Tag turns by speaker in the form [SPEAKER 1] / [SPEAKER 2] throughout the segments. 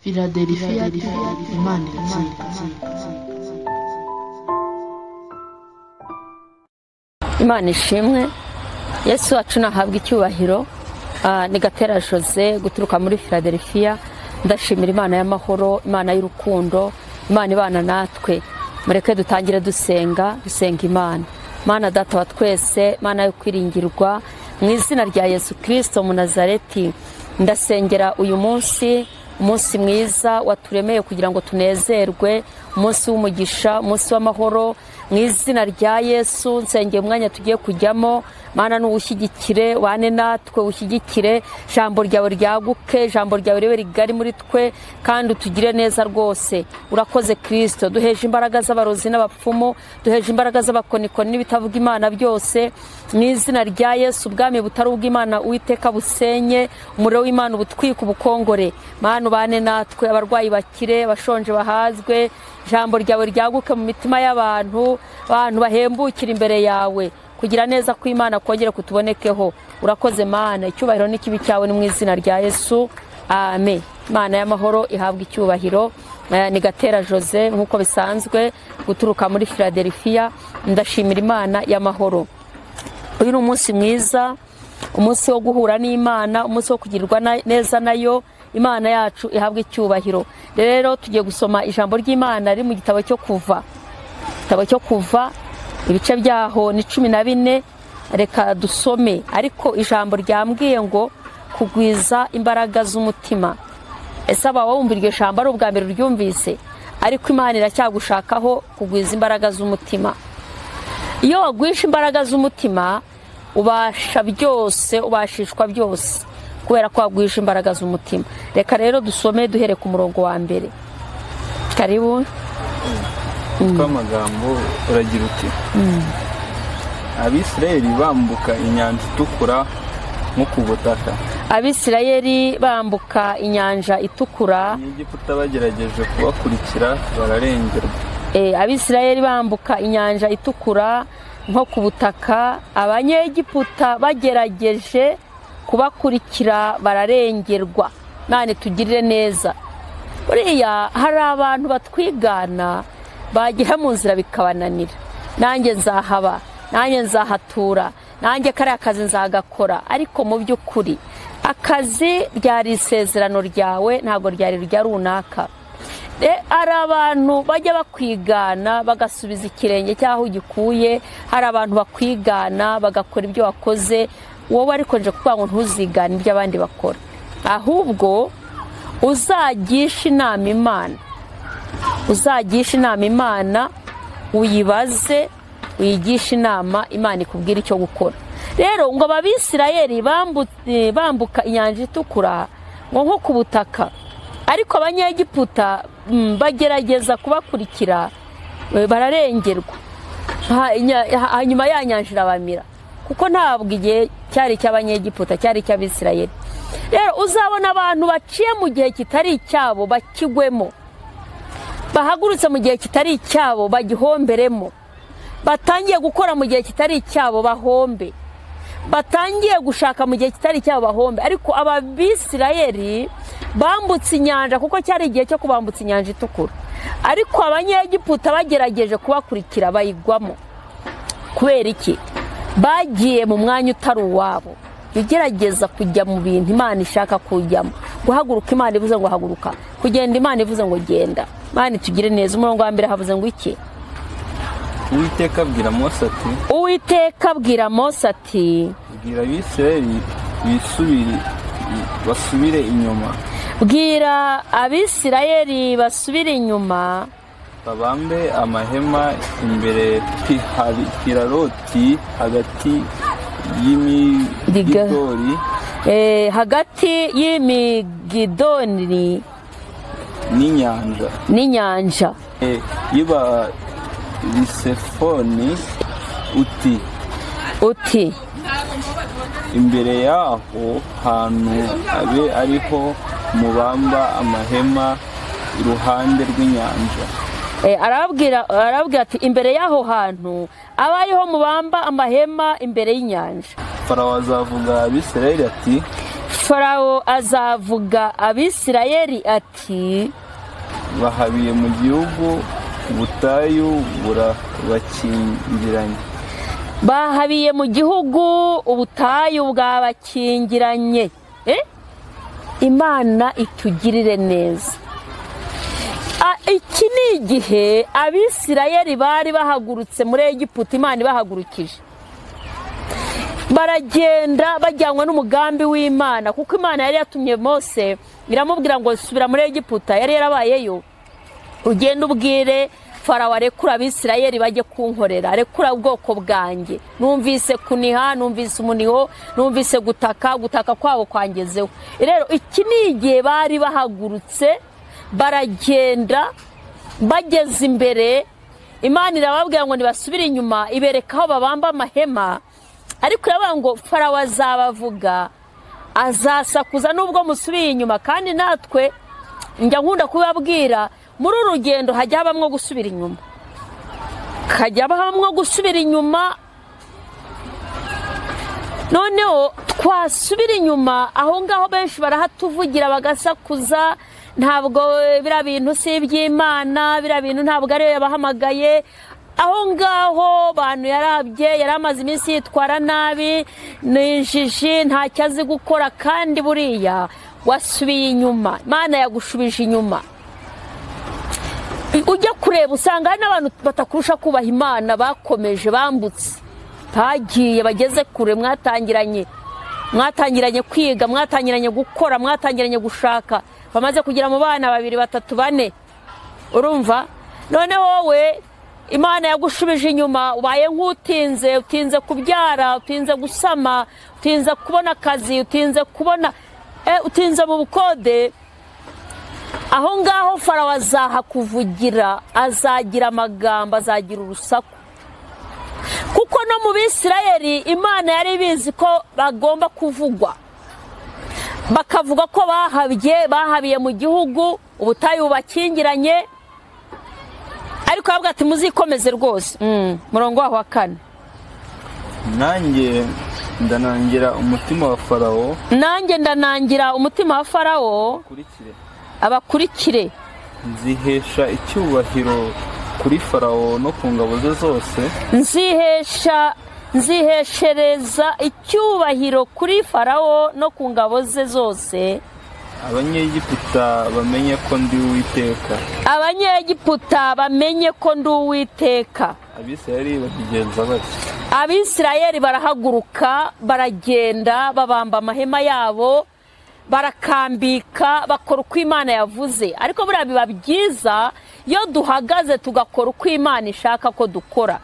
[SPEAKER 1] Philadelphia Imana iratsinda.
[SPEAKER 2] Imana ishimwe. Yesu wacu nahabwa icyubahiro. Ni 𝗵𝗂𝗃𝗺 guturuka muri Philadelphia. Ndashimira Imana y'amahoro, Imana y'urukundo, Imana ibana natwe. Mureke dutangire dusenga Imana. Mana data wa twese, Mana yo kwiringirwa, mu izina rya Yesu Kristo mu Nazareti, ndasengera uyu munsi mwiza waturemeye kugira ngo tunezerwe, umunsi w'umugisha, umunsi w'amahoro. Mu izina rya Yesu nsengeye umwanya tugiye kujyamo, Mana n'ubushyigikire, wane natwe ushyigikire, ijambo ryawe ryaguke, ijambo ryawe ribe rigari muri twe kandi utugire neza rwose. Urakoze Kristo, duheje imbaraga z'abarozi n'abapfumu, duheje imbaraga z'abakonikoni n'ibitavuga Imana byose. Mu izina rya Yesu ubwami butari ubw'Imana Uwiteka busenye, umuriro w'Imana ubutwike ubukongore. Mana ubane natwe, abarwayi bakire, abashonje bahazwe, ijambo ryawe ryaguke mu mitima y'abantu, abantu bahembukira imbere yawe, kugira neza ko Imana kongere kutubonekeho. Urakoze Mana, icyubahiro n'ikibi cyawe ni mu izina rya Yesu, amen. Imana y'amahoro ihabwa icyubahiro. Ni 𝗵𝗂𝗃𝗺 nk'uko bisanzwe guturuka muri Philadelphia. Ndashimira Imana y'amahoro. Uyu ni umunsi mwiza, umunsi wo guhura n'Imana, umunsi wo kugirirwa neza nayo. Imana yacu ihabwa icyubahiro. Rero tugiye gusoma ijambo ry'Imana riri mu gitabo cyo Kuva. Igitabo cyo Kuva, ibice byaho ni 14. Reka dusome. Ariko ijambo ryambwiye ngo kugwiza imbaraga z'umutima. Ese aba wumva iryo jambo ari ubwa mbere uryumvise? Ariko Imana iracyagushakaho kugwiza imbaraga z'umutima. Iyo wagwisha imbaraga z'umutima, ubasha byose, ubashishwa byose, kubera ko wagwisha imbaraga z'umutima. Reka rero dusome duhere ku murongo wa mbere. Karibu.
[SPEAKER 3] Amagambo uragira uti Abisirayeli bambuka inyanja itukura nko ku butaka.
[SPEAKER 2] Abisirayeli bambuka inyanja itukura,
[SPEAKER 3] Egiputa bagerageje kubakurikira bararengerwa.
[SPEAKER 2] Abisirayeli bambuka inyanja itukura nko ku butaka, abanyegiputa bagerageje kubakurikira bararengerwa. Nane tugirire neza. Buriya hari abantu batwigana bagira mu nzira bikabananira. Nanjye nzahaba, nanjye nzahatura, nanjye kare akazi nzagakora. Ariko mu by'ukuri akazi ryari isezerano ryawe, ntago ryari rya runaka. Hari abantu bajya bakwigana bagasubiza ikirenge cyaho ugikuye. Hari abantu bakwigana bagakora ibyo wakoze, wowe ariko nje kuvuga ngo ntuzigane ibyo abandi bakora, ahubwo uzagisha inama Imana. Uzagisha inama Imana, uyibaze, uyigisha inama Imana ikubwira icyo gukora. Rero ngo Abisirayeli bambuka inyanja itukura nko ku butaka, ariko abanyegiputa bagerageza kubakurikira bararengerwa. Hanyuma ya nyanja irabamira, kuko ntabwo igihe cyari cy'abanyegiputa, cyari cy'Abisirayeli. Rero uzabona abantu baciye mu gihe kitari icyabo bakigwemo, bahagurutse mu gihe kitari icyabo bagihomberemo, batangiye gukora mu gihe kitari icyabo bahombe, batangiye gushaka mu gihe kitari icyabo bahombe. Ariko Abisirayeli bambutse inyanja, kuko cyari igihe cyo kubambutsa inyanja itukura, ariko abanyegiputa bagerageje kubakurikira bayigwamo. Kubera iki? Bagiye mu mwanya utari uwabo. Bigerageza kujya mu bintu Imana ishaka kujyamo. Guhaguruka Imana ivuze ngo haguruka, kugenda Imana ivuze ngo genda. Imana tugire neza. Umurongo wa mbere havuze ngo iki?
[SPEAKER 3] Uwiteka abwira Mose ati,
[SPEAKER 2] Uwiteka abwira Mose ati,
[SPEAKER 3] bwira Abisirayeli basubire inyuma.
[SPEAKER 2] Bwira Abisirayeli basubire inyuma,
[SPEAKER 3] babambe amahema imbere Piraroti hagati y'Imigidoli,
[SPEAKER 2] hagati y'Imigidoli n'inyanja
[SPEAKER 3] yiba Lisefoni.
[SPEAKER 2] uti
[SPEAKER 3] imbere yaho hantu abe ariho mubamba amahema iruhande rw'inyanja.
[SPEAKER 2] Arabwira ati imbere yaho hantu abariho mubamba amahema imbere y'inyanja.
[SPEAKER 3] Farawo azavuga Abisirayeli ati,
[SPEAKER 2] Farawo azavuga Abisirayeli ati
[SPEAKER 3] bahabiye mu gihugu ubutayu burabakingiranye.
[SPEAKER 2] Bahabiye mu gihugu ubutayu bwabakingiranye. Imana itugirire neza. Iki ni igihe Abisirayeli bari bahagurutse muri Egiputa, Imana ibahagurukije. Baragenda bajyanwa n'umugambi w'Imana, kuko Imana yari yatumye Mose iramubwira ngo subira muri Egiputa, yari yarabayeyo. Ugenda ubwire Farawo arekura Abisirayeli bajye kunkorera, arekura ubwoko bwanjye. Numvise kuniha, numvise umuniho, numvise gutaka kwabo kwangezeho. Rero iki ni igihe bari bahagurutse, baragenda bageze imbere. Imana irababwira ngo nibasubire inyuma, ibereka aho babamba amahema. Ariko iravuga ngo Farawo azabavuga, azasakuza nubwo musubiye inyuma. Kandi natwe njya nkunda kubabwira, muri urugendo hajya habamwo gusubira inyuma, noneho twasubira inyuma aho ngaho benshi barahatuvugira bagasakuza. Ntabwo bira bintu si iby'Imana, bira bintu ntabwo ari yo yabahamagaye. Aho ngaho bantu yarabye, yaramaze iminsi yitwara nabi, nijiji, ntacyo azi gukora. Kandi buriya wasubiye inyuma, Imana yagushubije inyuma. Ujya kureba usanga hari n'abantu batakurusha kubaha Imana, bakomeje, bambutse, bagiye bageze kure. Mwatangiranye kwiga, mwatangiranye gukora, mwatangiranye gushaka, bamaze kugira mu bana 2, 3, 4. Urumva? None wowe Imana yagushubije inyuma, ubaye nk'utinze, utinze kubyara, utinze gusama, utinze kubona akazi, utinze mu bukode. Aho ngaho Farawo azahakuvugira, azagira amagambo, azagira urusaku. Kuko no mu Bisirayeli Imana yari bizi ko bagomba kuvugwa, bakavuga ko bahabiye mu gihugu ubutayu bakingiranye. Ariko avuga ati muzikomeze rwose. Murongo wa 4.
[SPEAKER 3] Nanjye ndanangira umutima wa Farawo, abakurikire. Nzihesha icyubahiro kuri Farawo no ku ngabo ze zose. Nziheshereza icyubahiro kuri Farawo no ku ngabo ze zose. Abanyegiputa bamenye ko ndi Uwiteka.
[SPEAKER 2] Abisirayeli barahaguruka, baragenda, babamba amahema yabo, barakambika, bakora uko Imana yavuze. Ariko buriya biba byiza iyo duhagaze tugakora uko Imana ishaka ko dukora.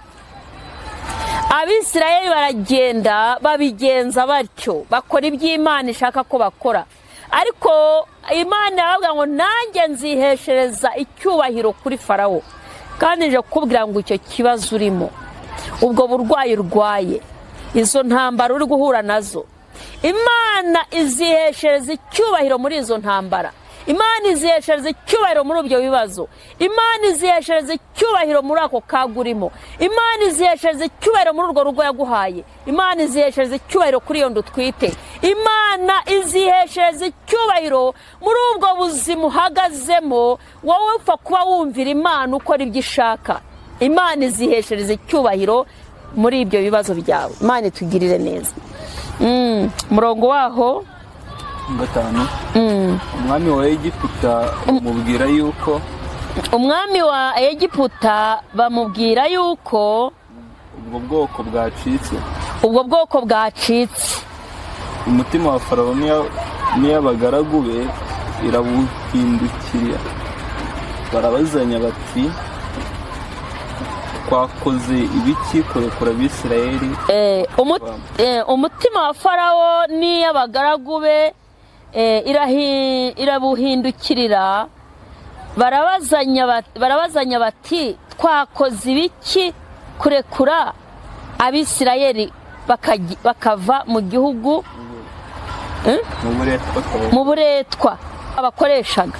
[SPEAKER 2] Abisirayeli baragenda babigenza batyo, bakora iby'Imana ishaka ko bakora. Ariko Imana yavuga ngo nanjye nziheshereza icyubahiro kuri Farawo. Kandi nje kukubwira ngo icyo kibazo urimo, ubwo burwayi urwaye, izo ntambara uri guhura nazo, Imana iziheshereza icyubahiro muri izo ntambara. Imana iziheshereza icyubahiro muri ibyo bibazo. Imana iziheshereza icyubahiro muri ako kagurimo. Imana iziheshereza icyubahiro muri urwo rugo yaguhaye. Imana iziheshereza icyubahiro kuri iyo ndutwite. Imana iziheshereza icyubahiro muri ubwo buzima uhagazemo, wowe upfa kuba wumvira Imana ukora ibyo ishaka. Imana iziheshereza icyubahiro muri ibyo bibazo byawe. Imana itugirire neza. Murongo waho
[SPEAKER 3] 5. Umwami wa Egiputa bamubwira yuko bamubwira yuko ubwo bwoko bwacitse. Umutima wa Farawo n'iy'abagaragu be irabuhindukira, barabazanya bati twakoze ibiki kurekura Abisirayeli?
[SPEAKER 2] Umutima wa Farawo n'iy'abagaragu be irabuhindukirira, barabazanya bati twakoze ibiki kurekura Abisirayeli bakava mu gihugu mu buretwa abakoreshaga.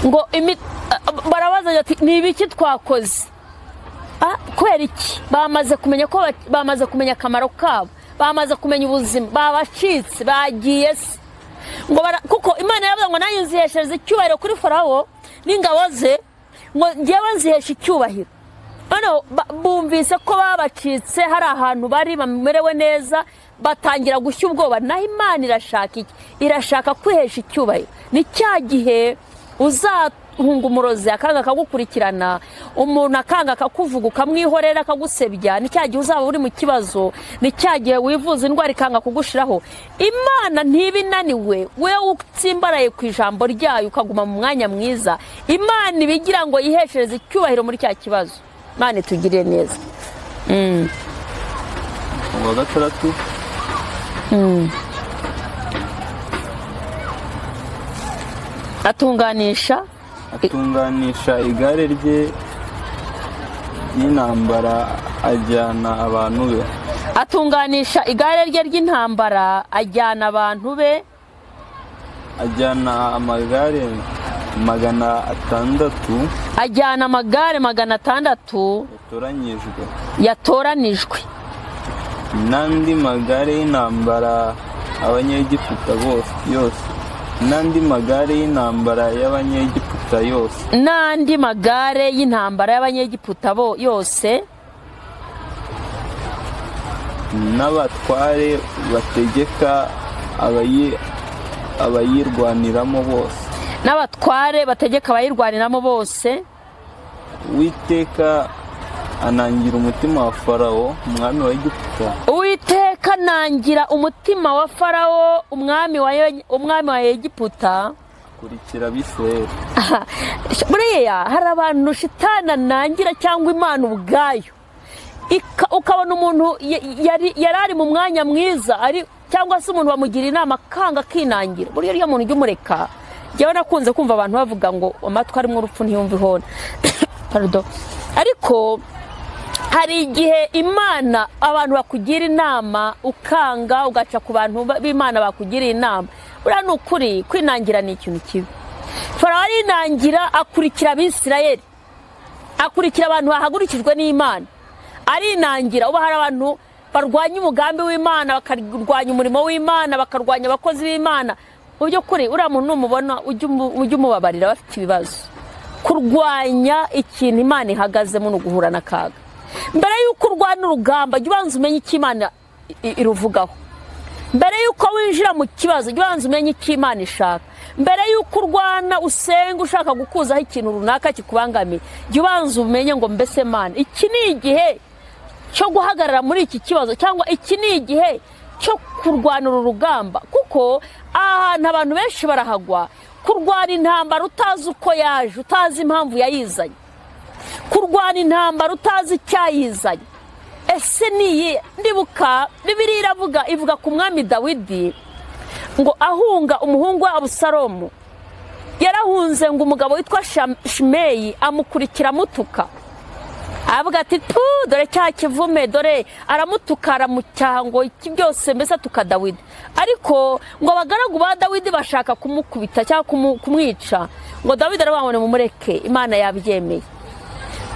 [SPEAKER 2] Ngo barabazanya ati ni ibiki twakoze? Kubera iki? Bamaze kumenya akamaro kabo, bamaze kumenya ubuzima babacitse bagiye se ngo kuko Imana yavuze ngo nanjye nziheshereza icyubahiro kuri Farawo n'ingabo ze ngo ngewe nzihesha icyubahiro. Hano bumvise ko babacitse hari ahantu bari bamerewe neza batangira gushya ubwoba. Naho Imana irashaka iki? Irashaka kwihesha icyubahiro. Ni cya gihe uzahunga umurozi akanga akagukurikirana, umuntu akanga akakuvuga ukamwihorera akagusebya, ni cya gihe uzaba uri mu kibazo, ni cya gihe wivuza indwara ikanga kugushiraho. Imana ntibinaniwe we utsimbaraye ku ijambo ryayo ukaguma mu mwanya mwiza. Imana ibigira ngo yiheshereze icyubahiro muri cya kibazo. Imana itugirire neza.
[SPEAKER 3] Wa gatandatu
[SPEAKER 2] atunganisha igare rye ry'intambara ajyana abantu be. Atunganisha igare rye ry'intambara ajyana abantu be.
[SPEAKER 3] Ajyana amagare 600.
[SPEAKER 2] Ajyana amagare 600 yatoranijwe.
[SPEAKER 3] N'andi magare y'intambara abanyegiputa yose. N'andi magare y'intambara y'abanyegiputa yose.
[SPEAKER 2] N'andi magare y'intambara y'abanyegiputa yose.
[SPEAKER 3] N'abatware bategeka abayirwaniramo bose.
[SPEAKER 2] N'abatware bategeka abayirwaniramo bose.
[SPEAKER 3] Uwiteka anangira umutima wa Farawo umwami wa Egiputa.
[SPEAKER 2] Uwiteka anangira umutima wa Farawo umwami wa Egiputa.
[SPEAKER 3] Kurikira Abisirayeli.
[SPEAKER 2] Buriya hari abantu shitani anangira cyangwa Imana ubwayo. Ukabona umuntu yarari mu mwanya mwiza cyangwa se umuntu bamugira inama kanga kinangira. Buriya ryo muntu ujye jyewe nakunze kumva abantu bavuga ngo amatwi arimo urupfu ntiyumva ihona. Pardon. Ariko hari igihe Imana abantu bakugira inama ukanga ugaca ku bantu b'Imana bakugira inama. Uriya ni ukuri kwinangira ni ikintu kibi. Farawo arinangira akurikira Abisirayeli, akurikira abantu bahagurikijwe n'Imana. Arinangira uba hari abantu barwanya umugambi w'Imana, bakarwanya umurimo w'Imana, bakarwanya abakozi b'Imana. Mu by'ukuri uriya muntu numubona ujye umubabarira bafite ibibazo. Kurwanya ikintu Imana ihagazemo no guhura n'akaga. Mbere y'uko urwana urugamba jya ubanza umenye icyo Imana iruvugaho. Mbere y'uko winjira mu kibazo jya ubanza umenye icyo Imana ishaka. Mbere y'uko urwana usenga ushaka gukuzaho ikintu runaka kikubangamiye jya ubanza umenye ngo mbese Imana iki ni igihe cyo guhagarara muri iki kibazo cyangwa iki ni igihe cyo kurwana urugamba. Kuko ahantu abantu benshi barahagwa kurwana intambara utazi uko yaje, utazi impamvu yayizanye. Kurwana intambara utazi icyayizanye. Ese niye ndibuka Bibiliya ivuga ku mwami Dawidi ngo ahunga umuhungu wa Abusalomu. Yarahunze ngo umugabo witwa Shimeyi amukurikira mutuka. Avuga ati dore cya kivume dore aramutuka aramucyaha ngo iki byose mbese atuka Dawidi. Ariko ngo abagaragu ba Dawidi bashaka kumukubita cyangwa kumwica ngo Dawidi arababone mumureke Imana yabyemeye.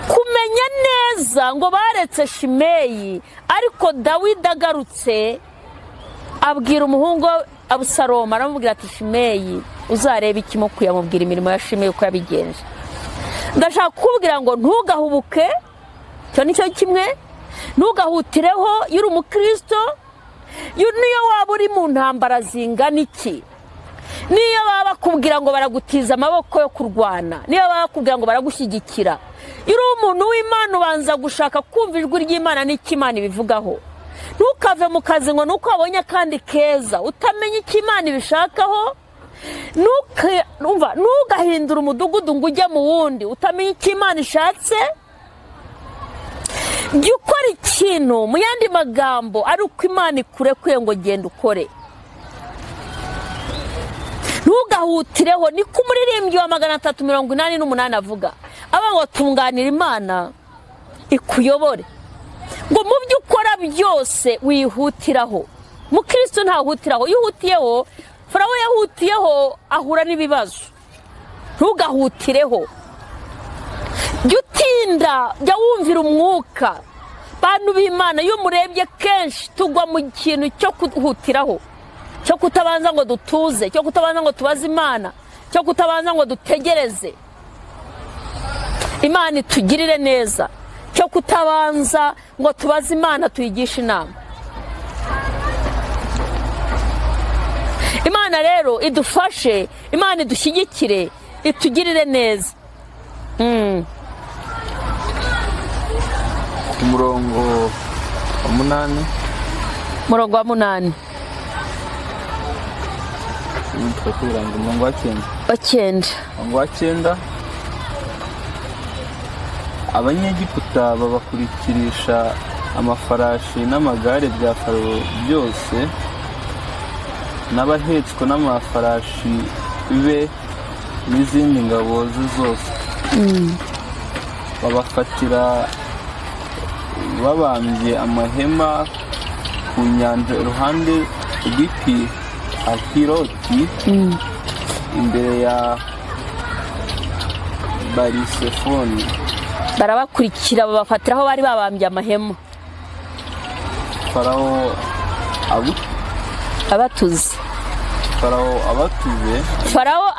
[SPEAKER 2] Kumenya neza ngo baretse Shimeyi, ariko Dawidi agarutse abwira umuhungu Abusalomu aramubwira ati Shimeyi uzareba ikimukwiye amubwira imirimo ya Shimeyi uko yabigenje. Ndashaka kubwira ngo ntugahubuke. Cyo nicyo kimwe ntugahutireho yuri umukristo. Niyo waba uri mu ntambara zingana iki, niyo baba bakubwira ngo baragutiza amaboko yo kurwana, niyo baba bakubwira ngo baragushyigikira, yuri umuntu w'Imana ubanza gushaka kumva ijwi ry'Imana n'icyo Imana ibivugaho. Ntukave mu kazi ngo nuko wabonye kandi keza utamenye icyo Imana ibishakaho. Ntugahindura umudugudu ngo ujye mu wundi utamenye icyo Imana ishatse. Jya ukora ikintu mu yandi magambo ari uko Imana ikurekuye ngo genda ukore. Ntugahutireho. Ni ko umuririmbyi wa 388 avuga aba ngo tunganira Imana ikuyobore. Ngo mu byo ukora byose wihutiraho. Mukristo ntahutiraho. Yihutiyeho Farawo yahutiyeho ahura n'ibibazo. Ntugahutireho. Jya utinda, jya wumvira umwuka. bantu b'Imana iyo murebye kenshi tugwa mu kintu cyo kuhutiraho, cyo kutabanza ngo dutuze, cyo kutabanza ngo tubaze Imana, cyo kutabanza ngo dutegereze Imana itugirire neza, cyo kutabanza ngo tubaze Imana tuyigishe inama. Imana rero idufashe, Imana idushyigikire, itugirire neza.
[SPEAKER 3] Umurongo wa 8.
[SPEAKER 2] Umurongo wa 8.
[SPEAKER 3] Umurongo wa 9. Umurongo wa 9. Abanyegiputa babakurikirisha amafarashi n'amagare bya Farawo byose n'abahetswe n'amafarashi be n'izindi ngabo ze zose. Babafatira babambye amahema ku nyanja iruhande rw'Pi-Hahiroti imbere ya Barisefoni.
[SPEAKER 2] Barabakurikira babafatira aho bari babambye amahema.
[SPEAKER 3] Farawo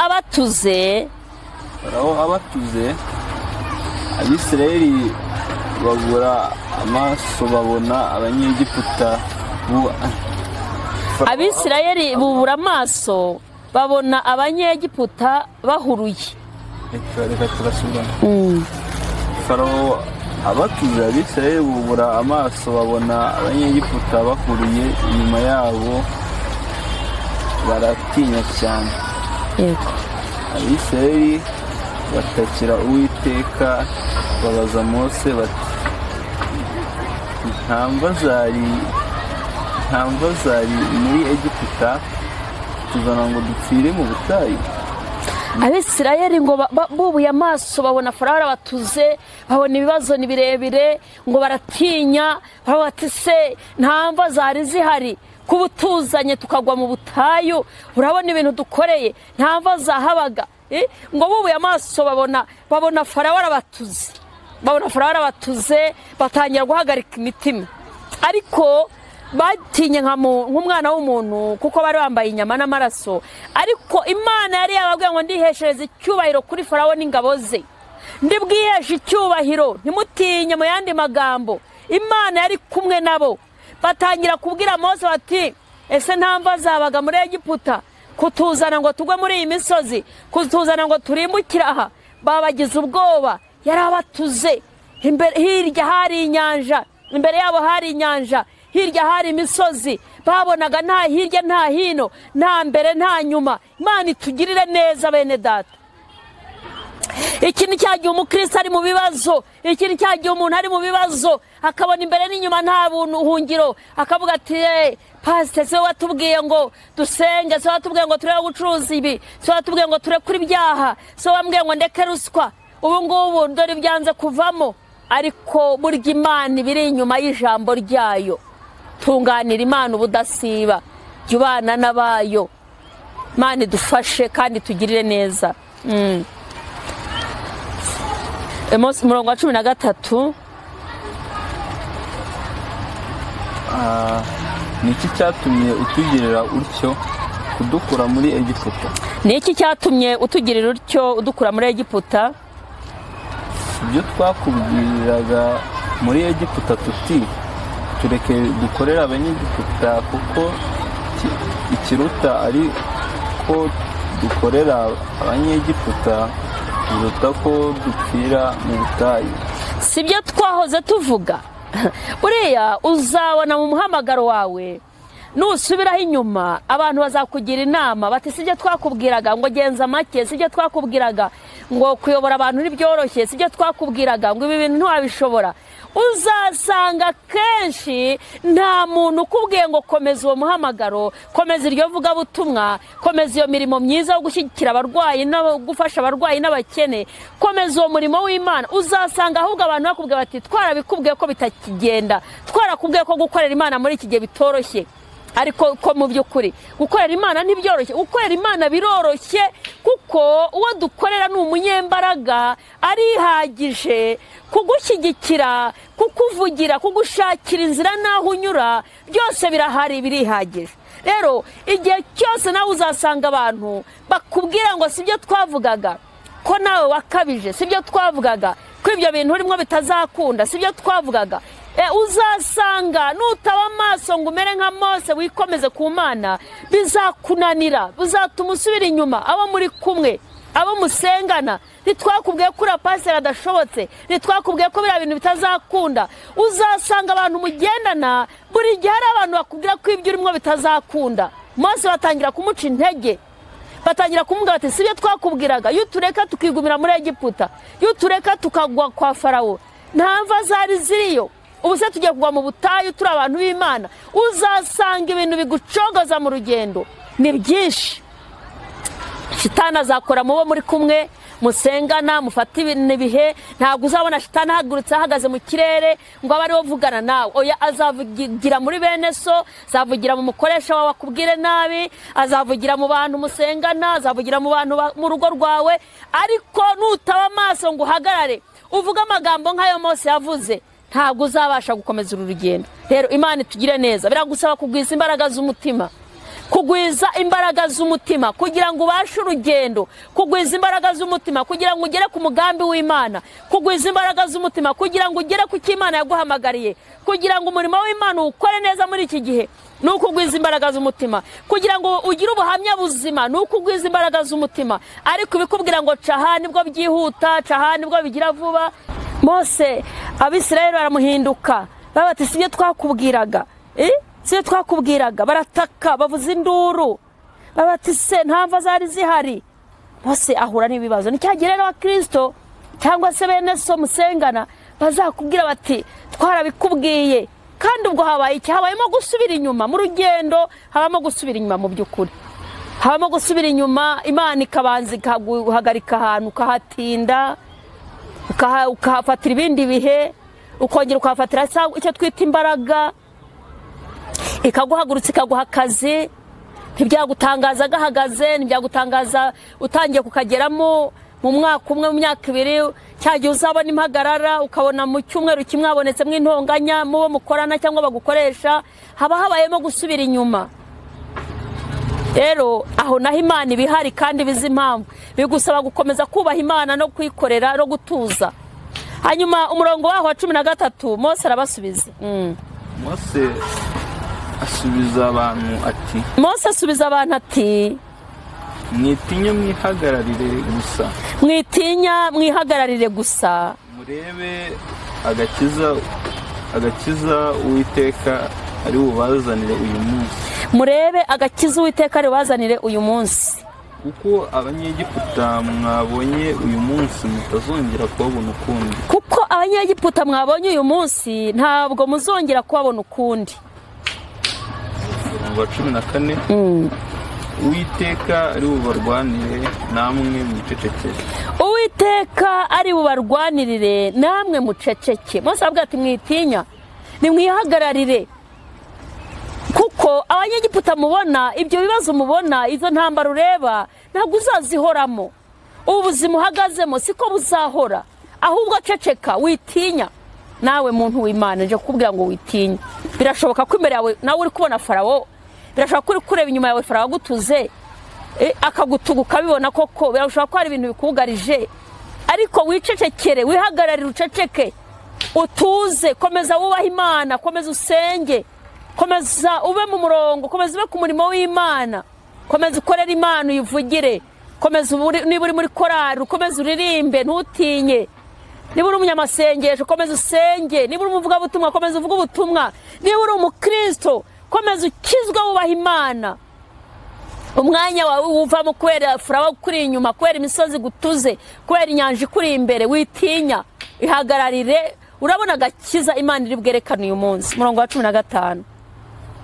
[SPEAKER 2] abatuze. Abisirayeli
[SPEAKER 3] babura amaso babona abanyegiputa.
[SPEAKER 2] Abisirayeli bubura amaso babona abanyegiputa bahuruye.
[SPEAKER 3] Reka turasubiramo. Farawo abatuze, Abisirayeli bubura amaso babona abanyegiputa bahuruye inyuma yabo, baratinya cyane.
[SPEAKER 2] Yego.
[SPEAKER 3] Abisirayeli batakira Uwiteka babaza Mose bati, ntamva zari muri Egiputa tuzana ngo dupfire mu butayu.
[SPEAKER 2] Abisirayeli ngo bubuye amaso babona Farawo arabatuze, babona ibibazo ni birebire, ngo baratinya, bati se ntamva zari zihari kubutuzanye tukagwa mu butayu, urabona ibintu dukoreye, ntamva zahabaga. Ngo bubuye amaso babona Farawo arabatuze, batangira guhagarika imitima, ariko batinye nk'umwana w'umuntu kuko bari bambaye inyama n'amaraso. Ariko Imana yari yababwiye ngo ndiheshereze icyubahiro kuri Farawo n'ingabo ze, ndibwiheshe icyubahiro, ntimutinye. Mu yandi magambo, Imana yari kumwe nabo. Batangira kubwira Mose bati, ese ntamva zabaga muri Egiputa kutuzana ngo tugwe muri iyi misozi, kutuzana ngo turimbukire aha? Babagize ubwoba, yari abatuze. Hirya hari inyanja, imbere yabo hari inyanja, hirya hari imisozi, babonaga nta hirya nta hino, nta mbere nta nyuma. Imana itugirire neza bene data. Ikintu cyagiye umukristo ari mu bibazo, ikintu cyagiye umuntu ari mu bibazo akabona imbere n'inyuma nta buhungiro, akavuga ati pastor se watubwiye ngo dusenge, se watubwiye ngo turebe gucuruza ibi, se watubwiye ngo turekure ibyaha, se wambwiye ngo ndeke ruswa, ubu ngubu dore byanze kuvamo. Ariko burya Imana ibiri inyuma y'ijambo ryayo. Tunganira Imana ubudasiba, jya ubana n'abayo. Imana idufashe kandi tugirire neza. Umurongo wa 13.
[SPEAKER 3] Niki cyatumye utugirira utyo kudukura muri Egiputa?
[SPEAKER 2] Niki cyatumye utugirira utyo udukura muri Egiputa?
[SPEAKER 3] Ibyo twakubwiraga muri Egiputa tuti, tureke dukorera abanyegiputa, kuko ikiruta ari ko dukorera abanyegiputa biruta ko dupfira mu butayu.
[SPEAKER 2] Sibyo twahoze tuvuga? Buriya uzabona mu muhamagaro wawe nusubiraho inyuma abantu bazakugira inama bati sibyo twakubwiraga ngo genza make, sibyo twakubwiraga ngo kuyobora abantu ntibyoroshye, sibyo twakubwiraga ngo ibi bintu ntiwabishobora. Uzasanga kenshi nta muntu ukubwiye ngo komeza uwo muhamagaro, komeza iryo vugabutumwa, komeza iyo mirimo myiza yo gushyigikira abarwayi no gufasha abarwayi n'abakene, komeza uwo murimo w'Imana. Uzasanga ahubwo abantu bakubwiye bati twarabikubwiye ko bitakigenda, twarakubwiye ko gukorera Imana muri iki gihe bitoroshye. ariko ko mu by'ukuri gukorera Imana ntibyoroshye. Gukorera Imana biroroshye kuko uwo dukorera ni umunyembaraga, arihagije kugushyigikira, kukuvugira, kugushakira inzira naho unyura, byose birahari, birihagije. Rero igihe cyose nawe uzasanga abantu bakubwira ngo sibyo twavugaga, ko nawe wakabije, sibyo twavugaga, ko ibyo bintu urimo bitazakunda, sibyo twavugaga, uzasanga nutaba amaso ngo umere nka Mose wikomeze ku Mana, bizakunanira, bizatuma usubira inyuma. Abo muri kumwe, abo musengana, ntitwakubwiye ko pastor adashobotse, ntitwakubwiye ko biriya bintu bitazakunda. Uzasanga abantu mugendana buri gihe hari abantu bakubwira ko ibyo urimo bitazakunda. Mose batangira kumuca intege, batangira kumubwira bati sibyo twakubwiraga, iyo tureka tukigumira muri Egiputa, iyo tureka tukagwa kwa Farawo, nta mva zari ziriyo, ubu se tugiye kugwa mu butayu turi abantu b'Imana. Uzasanga ibintu bigucogoza mu rugendo ni byinshi. Shitani azakora mubo muri kumwe, musengana, mufata ibintu bihe. Ntabwo uzabona shitani ahagurutse ahagaze mu kirere ngo abe ariwe vugana nawe. Oya, azavugira muri bene so, azavugira mu mukoresha wawe akubwire nabi, azavugira mu bantu musengana, azavugira mu bantu mu rugo rwawe. Ariko nutaba amaso ngo uhagarare uvuga amagambo nk'ayo Mose yavuze, ntabwo uzabasha gukomeza uru rugendo. Rero Imana itugire neza, biragusaba kugwiza imbaraga z'umutima, kugwiza imbaraga z'umutima kugira ngo ubashe urugendo, kugwiza imbaraga z'umutima kugira ngo ugere ku mugambi w'Imana, kugwiza imbaraga z'umutima kugira ngo ugere ku cyo Imana yaguhamagariye, kugira ngo umurimo w'Imana ukore neza muri iki gihe. Ni ukugwiza imbaraga z'umutima kugira ngo ugire ubuhamya buzima, ni ukugwiza imbaraga z'umutima. Ariko ibikubwira ngo caha nibwo byihuta, caha nibwo bigira vuba. Mose Abisirayeli baramuhinduka, babati sibyo twakubwiraga, sibyo twakubwiraga, barataka, bavuza induru, babati se nta mva zari zihari. Mose ahura n'ibibazo. Nicyagira rero Kristo cyangwa se bene so musengana bazakubwira bati twarabikubwiye, kandi ubwo habaye iki? Habayemo gusubira inyuma mu rugendo, habamo gusubira inyuma mu by'ukuri, habamo gusubira inyuma. Imana ikabanza ikaguhagarika ahantu, ukahatinda, ukahafatira ibindi bihe, ukongera ukahafatira icyo twita imbaraga, ikaguhagurutsa, ikaguha akazi. Ntibyagutangaza gahagaze, ntibyagutangaza utangiye kukageramo mu mwaka umwe, mu myaka ibiri. Cyagiye uzabona impagarara, ukabona mu cyumweru kimwe habonetsemo intonganya mu bo mukorana cyangwa bagukoresha. Haba habayemo gusubira inyuma. Rero aho naho Imana ibihari kandi bizi impamvu, bigusaba gukomeza kubaha Imana no kwikorera no gutuza. Hanyuma umurongo waho wa 13 Mose arabasubiza.
[SPEAKER 3] Mose asubiza abantu ati,
[SPEAKER 2] Mose asubiza abantu ati,
[SPEAKER 3] mwitinya mwihagararire gusa,
[SPEAKER 2] mwitinya mwihagararire gusa,
[SPEAKER 3] murebe agakiza Uwiteka ari bubazanire uyu munsi,
[SPEAKER 2] murebe agakiza Uwiteka ari bubazanire uyu munsi.
[SPEAKER 3] Kuko Abanyegiputa mwabonye uyu munsi mutazongera kubabona ukundi,
[SPEAKER 2] kuko Abanyegiputa mwabonye uyu munsi ntabwo muzongera kubabona ukundi.
[SPEAKER 3] 14 Uwiteka ari bubarwanire namwe mucecekere,
[SPEAKER 2] Uwiteka ari bubarwanirire namwe muceceke. Mose avuga ati mwitinya, nimwihagararire, kuko Abanyegiputa mubona, ibyo bibazo mubona, izo ntambara ureba, ntabwo uzazihoramo. Ubu buzima uhagazemo siko buzahora, ahubwo ceceka, witinya. Nawe muntu w'Imana nje kukubwira ngo witinya. Birashoboka ko imbere yawe nawe uri kubona Farawo, birashoboka ko uri kureba inyuma yawe Farawo agutuze, akagutuga ukabibona koko, birashoboka ko hari ibintu bikugarije. Ariko wicecekere, wihagararire, uceceke, utuze, komeza wubaha Imana, komeza usenge, komeza ube mu murongo, komeza ube ku murimo w'Imana, komeza ukorera Imana, uyivugire, komeza niba uri muri korari, komeza uririmbe, ntutinye. Niba uri umunyamasengesho, komeza usenge. Niba uri umuvugabutumwa, komeza uvuge ubutumwa. Niba uri umukristo, komeza ukizwe wubaha Imana. Umwanya wawe uvamo kubera Farawo kuri inyuma, kubera imisozi gutuze, kubera inyanja kuri imbere, witinya, ihagararire. Urabona agakiza Imana iri bwerekana uyu munsi. Murongo wa 15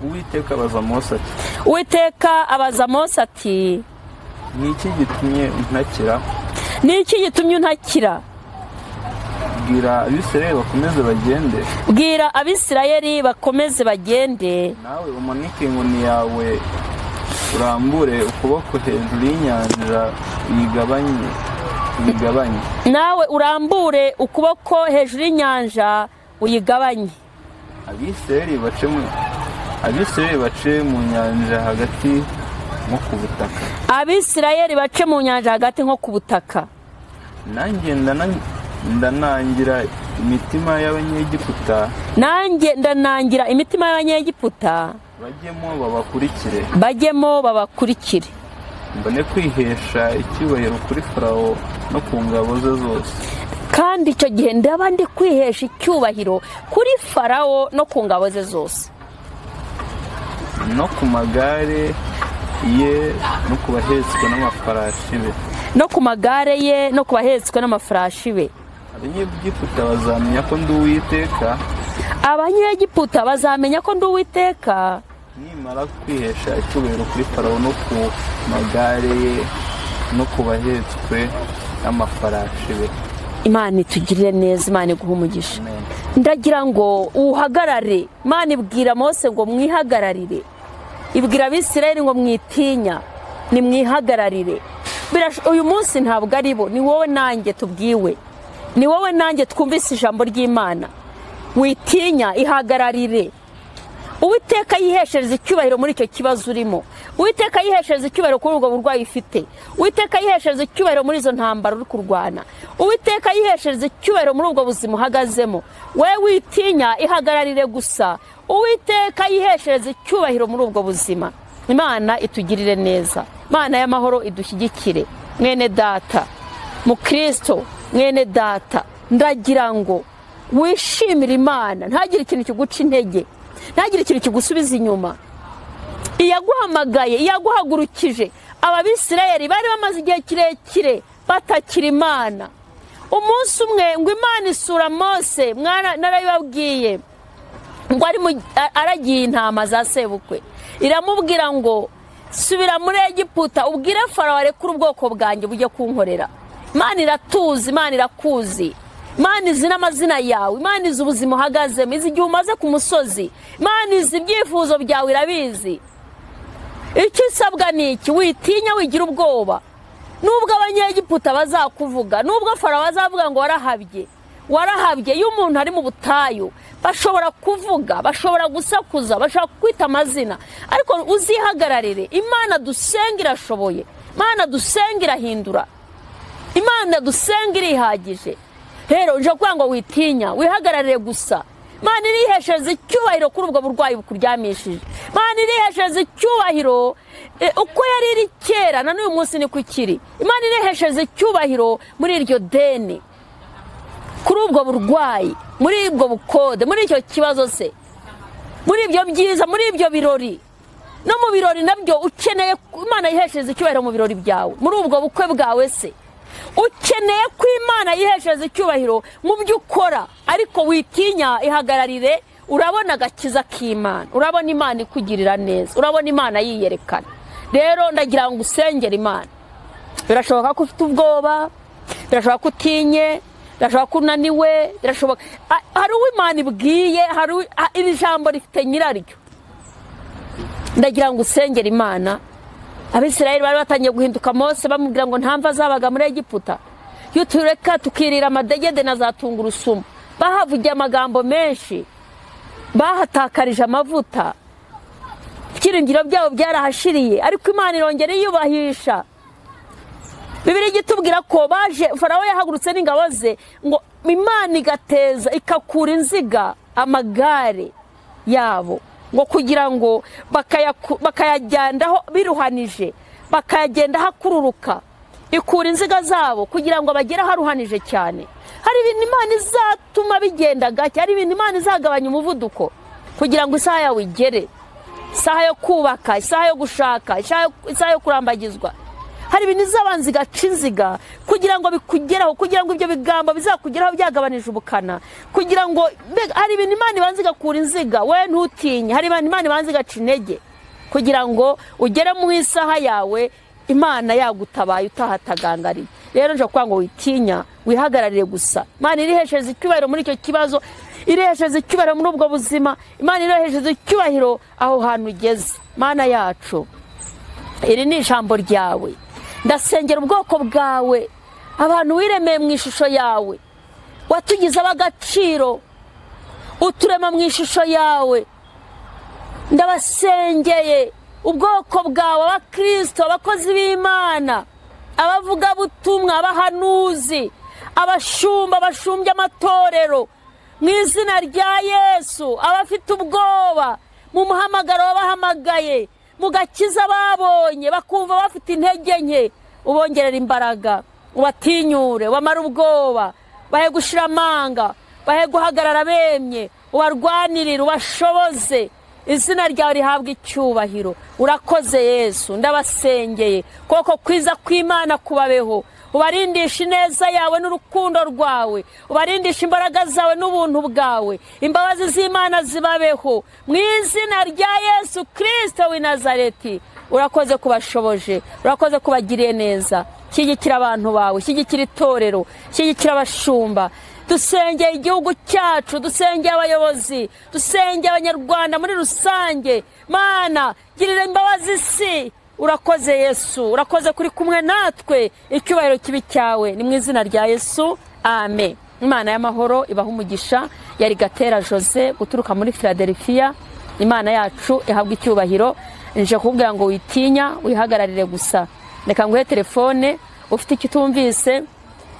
[SPEAKER 3] Uwiteka abaza Mose ati,
[SPEAKER 2] Uwiteka abaza Mose ati,
[SPEAKER 3] ni iki gitumye untakira?
[SPEAKER 2] Ni iki gitumye untakira?
[SPEAKER 3] bwira abisirayeli bakomeze bagende
[SPEAKER 2] bwira abisirayeli bakomeze bagende
[SPEAKER 3] nawe umanike inkoni yawe urambure ukuboko hejuru y'inyanja uyigabanye
[SPEAKER 2] nawe urambure ukuboko hejuru y'inyanja uyigabanye
[SPEAKER 3] abisirayeli bace mu nyanja hagati nko ku butaka
[SPEAKER 2] abisirayeli bace mu nyanja hagati nko ku butaka
[SPEAKER 3] nanjye ndanangira imitima y'abanyegiputa
[SPEAKER 2] bajyemo babakurikire
[SPEAKER 3] mbone kwihesha icyubahiro kuri farawo no ku ngabo ze zose
[SPEAKER 2] kandi icyo gihe ndaba ndi kwihesha icyubahiro kuri farawo no ku ngabo ze zose
[SPEAKER 3] no ku magare ye no ku bahetswe n'amafarashi be abanyegiputa bazamenya ko ndi uwiteka nimara kwihesha icyubahiro kuri farawo no ku magare ye no ku bahetswe n'amafarashi be.
[SPEAKER 2] Imana itugirire neza, Imana iguhe umugisha. Ndagira ngo uhagarare. Imana ibwira Mose ngo mwihagararire, ibwira Abisirayeli ngo mwitinya, ni mwihagararire. Uyu munsi ntabwo ari bo, ni wowe nanjye tubwiwe, ni wowe nanjye twumvise ijambo ry'Imana. Witinya, ihagararire. Uwiteka yiheshereza icyubahiro muri icyo kibazo urimo. Uwiteka yiheshereza icyubahiro kuri ubwo burwayi ufite. Uwiteka yiheshereza icyubahiro muri izo ntambara uri kurwana. Uwiteka yiheshereza icyubahiro muri ubwo buzima uhagazemo. We witinya, ihagararire gusa. Uwiteka yiheshereza icyubahiro muri ubwo buzima. Imana itugirire neza. Imana y'amahoro idushyigikire. Mwene data, mu Kristo, mwene data, ndagira ngo wishimire Imana, ntagire ikintu kiguca intege, ntagire ikintu kigusubiza inyuma. Iyaguhamagaye, iyaguhagurukije. Ababisirayeli bari bamaze igihe kirekire batakira Imana. Umunsi umwe ngo Imana isura Mose, mwana narabibabwiye, ngo aragiye intama za sebukwe. Iramubwira ngo subira muri Egiputa ubwire Farawo arekure ubwoko bwanjye bujye kunkorera. Imana iratuzi, Imana irakuzi. Imana izi n'amazina yawe, Imana izi ubuzima uhagazemo, izi igihe umaze ku musozi, Imana izi ibyifuzo byawe irabizi. Icyo isabwa ni iki? Witinya, wigira ubwoba. Nubwo abanyegiputa bazakuvuga, nubwo Farawo azavuga ngo warahabye, iyo umuntu ari mu butayu bashobora kuvuga, bashobora gusakuza, bashobora kwita amazina, ariko uzihagararire. Imana dusenga irashoboye, Imana dusenga irahindura, Imana dusenga irihagije. Rero nje kuvuga ngo witinya, wihagararire gusa. Imana iriheshereza icyubahiro kuri ubwo burwayi bukuryamishije. Imana iriheshereza icyubahiro uko yari iri kera na n'uyu munsi niko ikiri. Imana iriheshereza icyubahiro muri iryo deni, kuri ubwo burwayi, muri ubwo bukode, muri icyo kibazo se, muri ibyo byiza, muri ibyo birori. No mu birori nabyo ukeneye Imana yiheshereza icyubahiro mu birori byawe, muri ubwo bukwe bwawe se. Ukeneye ko Imana yiheshereza icyubahiro mu byo ukora, ariko witinya, ihagararire. Urabona agakiza k'Imana, urabona Imana ikugirira neza, urabona Imana yiyerekana. Rero ndagira ngo usengere Imana. Birashoboka ko ufite ubwoba, birashoboka ko utinye, birashoboka ko unaniwe, birashoboka hari uwo Imana ibwiye, hari iri jambo rifite nyiraryo. Ndagira ngo usengere Imana. Abisirayeli bari batangiye guhinduka Mose bamubwira ngo ntamva zabaga muri Egiputa, iyo tureka tukirira amadegede na za tungurusumu. Bahavugiye amagambo menshi, bahatakarije amavuta, ibyiringiro byabo byarahashiriye, ariko Imana irongera iyubahisha. Bibiliya itubwira ko baje, Farawo yahagurutse n'ingabo ze, ngo Imana igateza ikakura inziga amagare yabo, ngo kugira ngo bakayagendaho biruhanije, bakayagenda hakururuka. Ikura inziga zabo kugira ngo bagere haruhanije cyane. Hari ibintu Imana izatuma bigenda gake, hari ibintu Imana izagabanya umuvuduko kugira ngo isaha yawe igere, isaha yo kubaka, isaha yo gushaka, isaha yo kurambagizwa. Hari ibintu izabanza igaca inziga kugira ngo bikugeraho, kugira ngo ibyo bigambo bizakugeraho byagabanije ubukana, kugira ngo hari ibintu Imana ibanza igakura inziga, we ntutinye. Hari ibintu Imana ibanza igaca intege kugira ngo ugere mu isaha yawe Imana yagutabaye utahatagangariye. rero nje kwanga witinya wihagararire gusa Imana irihesheze icyubahiro muri icyo kibazo irihesheze icyubahiro muri ubwo buzima Imana irihesheze icyubahiro aho hantu ugeze Mana yacu iri ni ijambo ryawe ndasengera ubwoko bwawe abantu wiremeye mu ishusho yawe watugize ab'agaciro uturema mu ishusho yawe ndabasengeye ubwoko bwawe abakristo abakozi b'Imana abavuga butumwa abahanuzi abashumba bashumbye amatorero mu izina rya Yesu abafite ubwoba mu muhamagaro wabahamagaye mugakiza babonye bakumva bafite intege nke ubongerera imbaraga ubatinyure wamara ubwoba bahe gushira amanga bahe guhagarara bemye ubarwanirire ubashoboze izina ryawe rihabwa icyubahiro urakoze Yesu ndabasengeye koko kwiza kw'Imana kubabeho ubarindisha ineza yawe n'urukundo rwawe ubarindisha imbaraga zawe n'ubuntu bwawe imbabazi z'Imana zibabeho mu izina rya Yesu Kristo w'i Nazareti urakoze kubashoboje urakoze kubagiriye neza shyigikira abantu bawe shyigikira itorero shyigikira abashumba dusengeye igihugu cyacu dusengeye abayobozi dusengeye abanyarwanda muri rusange Mana girira imbabazi isi urakoze Yesu urakoze kuri kumwe natwe icyubahiro kibi cyawe ni mu izina rya Yesu amen Imana y'amahoro ibahe umugisha yari 𝗗𝗚𝗺 guturuka muri Philadelphia Imana yacu ihabwa icyubahiro nje kubwira ngo witinya wihagararire gusa reka nguhe telefone ufite icyo utumvise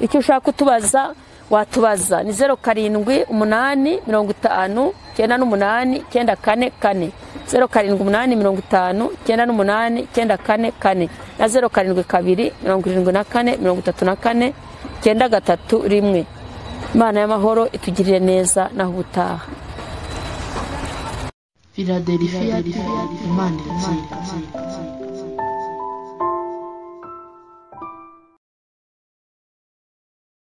[SPEAKER 2] icyo ushaka kutubaza watubaza ni 0785589844 0785589844 na 07727434 Imana y'amahoro itugirire neza naho ubutaha
[SPEAKER 1] Philadelphia Imana irakira